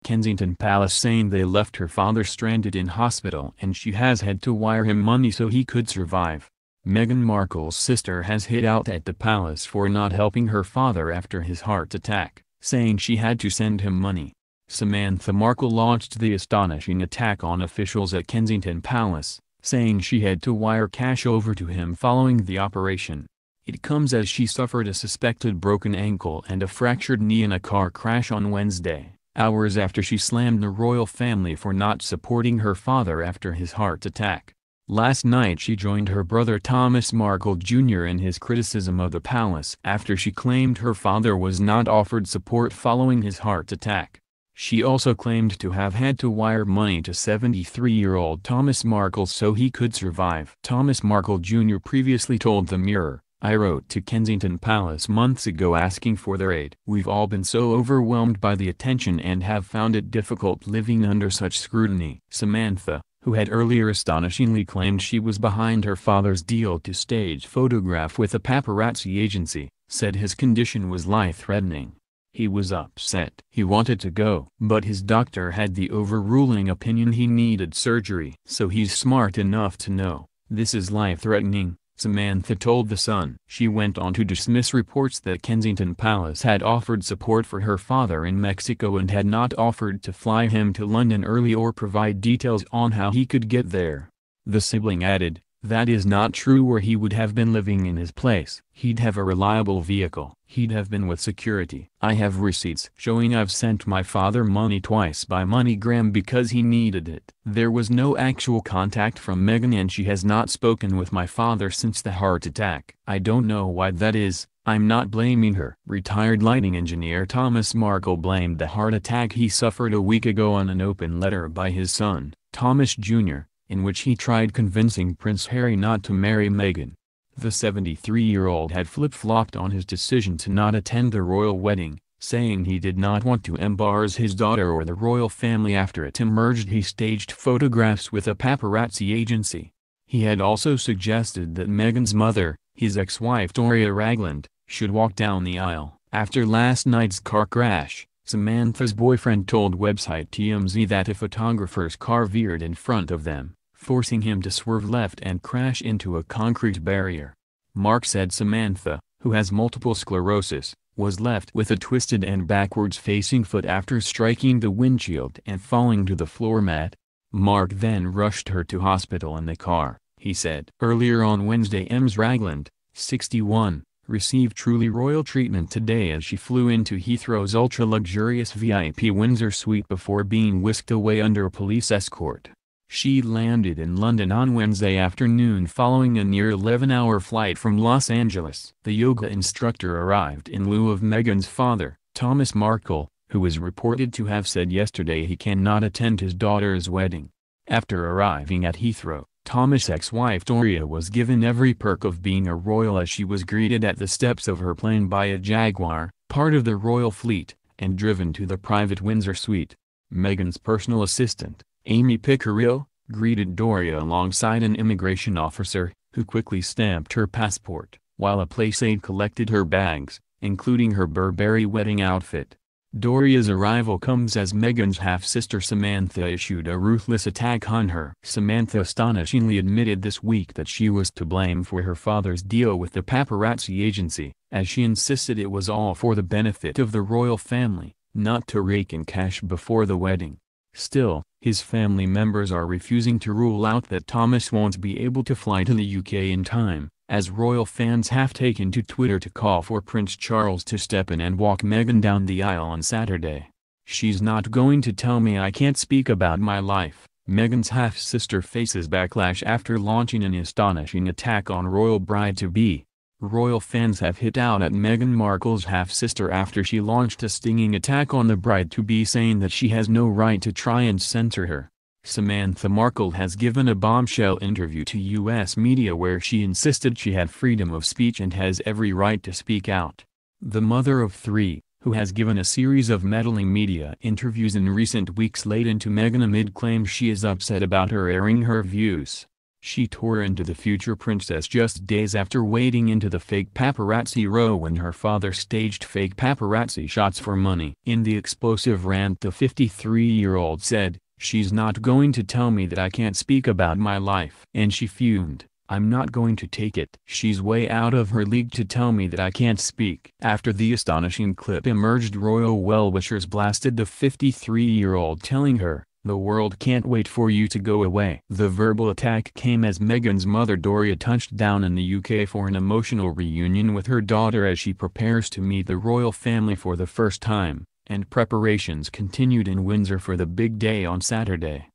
Kensington Palace saying they left her father stranded in hospital and she has had to wire him money so he could survive. Meghan Markle's sister has hit out at the palace for not helping her father after his heart attack, saying she had to send him money. Samantha Markle launched the astonishing attack on officials at Kensington Palace, saying she had to wire cash over to him following the operation. It comes as she suffered a suspected broken ankle and a fractured knee in a car crash on Wednesday, hours after she slammed the royal family for not supporting her father after his heart attack. Last night she joined her brother Thomas Markle Jr. in his criticism of the palace after she claimed her father was not offered support following his heart attack. She also claimed to have had to wire money to 73-year-old Thomas Markle so he could survive. Thomas Markle Jr. previously told The Mirror, "I wrote to Kensington Palace months ago asking for their aid. We've all been so overwhelmed by the attention and have found it difficult living under such scrutiny." Samantha, who had earlier astonishingly claimed she was behind her father's deal to stage photograph with a paparazzi agency, said his condition was life-threatening. He was upset. He wanted to go, but his doctor had the overruling opinion he needed surgery. So he's smart enough to know, this is life-threatening, Samantha told The Sun. She went on to dismiss reports that Kensington Palace had offered support for her father in Mexico and had not offered to fly him to London early or provide details on how he could get there. The sibling added, "That is not true, or he would have been living in his place. He'd have a reliable vehicle. He'd have been with security. I have receipts showing I've sent my father money twice by MoneyGram because he needed it." There was no actual contact from Meghan and she has not spoken with my father since the heart attack. "I don't know why that is. I'm not blaming her." Retired lighting engineer Thomas Markle blamed the heart attack he suffered a week ago on an open letter by his son, Thomas Jr., in which he tried convincing Prince Harry not to marry Meghan. The 73-year-old had flip-flopped on his decision to not attend the royal wedding, saying he did not want to embarrass his daughter or the royal family after it emerged he staged photographs with a paparazzi agency. He had also suggested that Meghan's mother, his ex-wife Doria Ragland, should walk down the aisle. After last night's car crash, Samantha's boyfriend told website TMZ that a photographer's car veered in front of them, forcing him to swerve left and crash into a concrete barrier. Mark said Samantha, who has multiple sclerosis, was left with a twisted and backwards-facing foot after striking the windshield and falling to the floor mat. Mark then rushed her to hospital in the car, he said. Earlier on Wednesday, Ms. Ragland, 61, received truly royal treatment today as she flew into Heathrow's ultra-luxurious VIP Windsor suite before being whisked away under a police escort. She landed in London on Wednesday afternoon following a near 11-hour flight from Los Angeles. The yoga instructor arrived in lieu of Meghan's father, Thomas Markle, who was reported to have said yesterday he cannot attend his daughter's wedding. After arriving at Heathrow, Thomas' ex-wife Doria was given every perk of being a royal as she was greeted at the steps of her plane by a Jaguar, part of the royal fleet, and driven to the private Windsor suite. Meghan's personal assistant, Amy Picariello, greeted Doria alongside an immigration officer, who quickly stamped her passport, while a place aide collected her bags, including her Burberry wedding outfit. Doria's arrival comes as Meghan's half-sister Samantha issued a ruthless attack on her. Samantha astonishingly admitted this week that she was to blame for her father's deal with the paparazzi agency, as she insisted it was all for the benefit of the royal family, not to rake in cash before the wedding. Still, his family members are refusing to rule out that Thomas won't be able to fly to the UK in time, as royal fans have taken to Twitter to call for Prince Charles to step in and walk Meghan down the aisle on Saturday. "She's not going to tell me I can't speak about my life." Meghan's half-sister faces backlash after launching an astonishing attack on royal bride-to-be. Royal fans have hit out at Meghan Markle's half-sister after she launched a stinging attack on the bride-to-be, saying that she has no right to try and censor her. Samantha Markle has given a bombshell interview to U.S. media where she insisted she had freedom of speech and has every right to speak out. The mother of three, who has given a series of meddling media interviews in recent weeks, laid into Meghan amid claims she is upset about her airing her views. She tore into the future princess just days after wading into the fake paparazzi row when her father staged fake paparazzi shots for money. In the explosive rant, the 53-year-old said, "She's not going to tell me that I can't speak about my life." And she fumed, "I'm not going to take it. She's way out of her league to tell me that I can't speak." After the astonishing clip emerged, royal well-wishers blasted the 53-year-old, telling her, "The world can't wait for you to go away." The verbal attack came as Meghan's mother Doria touched down in the UK for an emotional reunion with her daughter as she prepares to meet the royal family for the first time, and preparations continued in Windsor for the big day on Saturday.